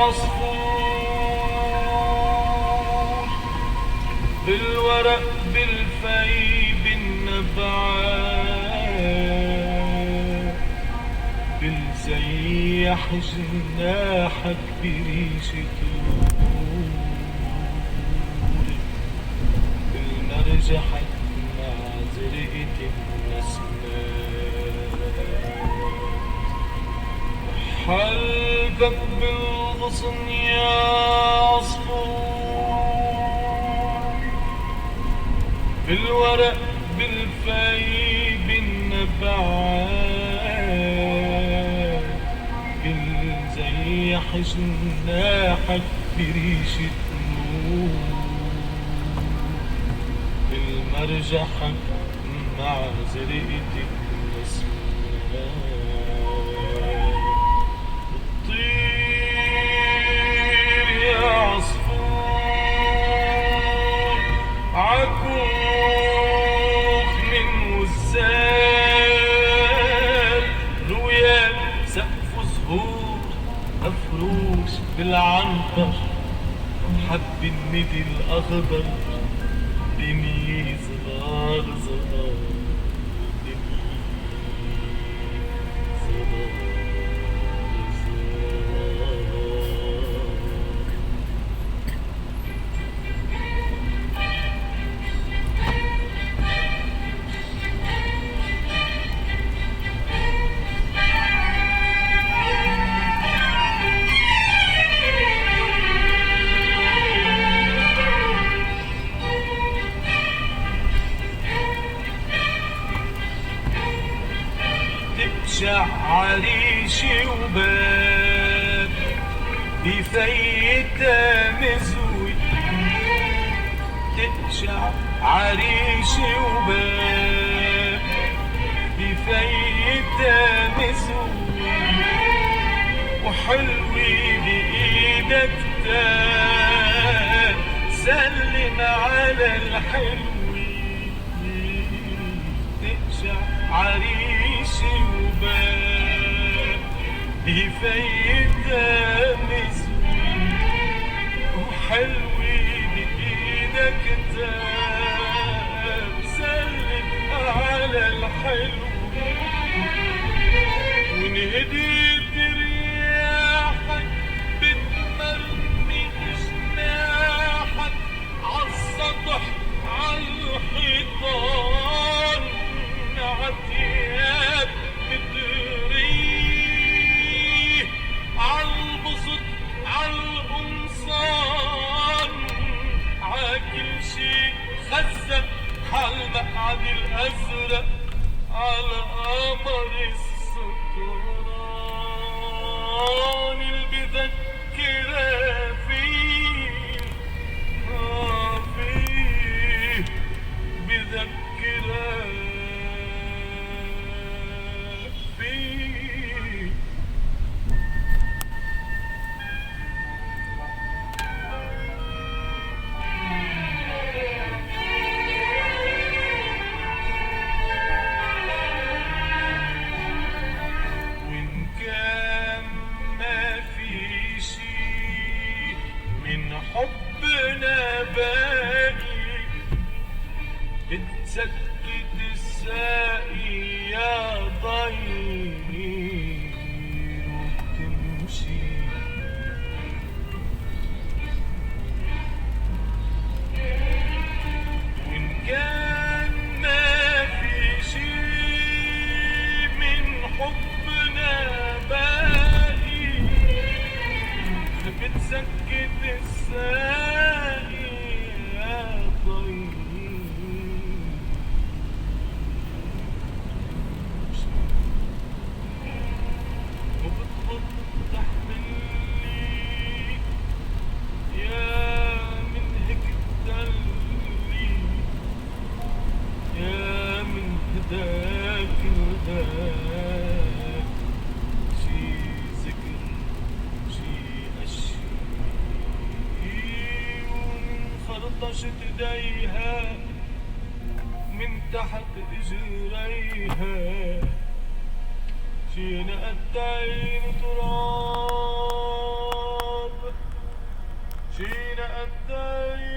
عصفور بالورق بالفي بالنبعات بالزيح جناحك بريشة بالمرجحك مع زرقة النسمات حلقك بالغصن يا عصفور بالورق بالفي بالنبعات بالزيح جناحك بريشة نور بالمرجحك مع زرقة النسمات طير يا عصفور عكوخ من وزال رؤياك سقف زهور مفروش بالعنبر حب الندي الأخضر دنيا صغار صغار تبشع عريشي وباب بفيتها مزوي تبشع عريشي وباب بفيتها مزوي وحلوي بإيدك تاب سلم على الحلوي تبشع عريشي وباب بفيتها مزوي وحلوي بإيدك تاب سلم على الحلو ونهديت رياحك بتمرمي جناحك عالسطح عالحيطان عتياب مدريه عالبسط عالقمصان عاكل شي خزق عالمقعد الازرق عالقمر السطران اللي بذكرها فيه فيه بذكرها فيه وإن كان ما في شي من حبنا باقي بتسكت الساقي يا ضير وبتمشي وإن كان ما في شي من حبنا باقي بتسكت الساقي يا ضير وبتفتح مني يا من هيك تدلي يا من هداك الهداك شي ذكر شي أشي ومن خرطشة ايديها من تحت اجريها شي نقت عين تراب حين أدعي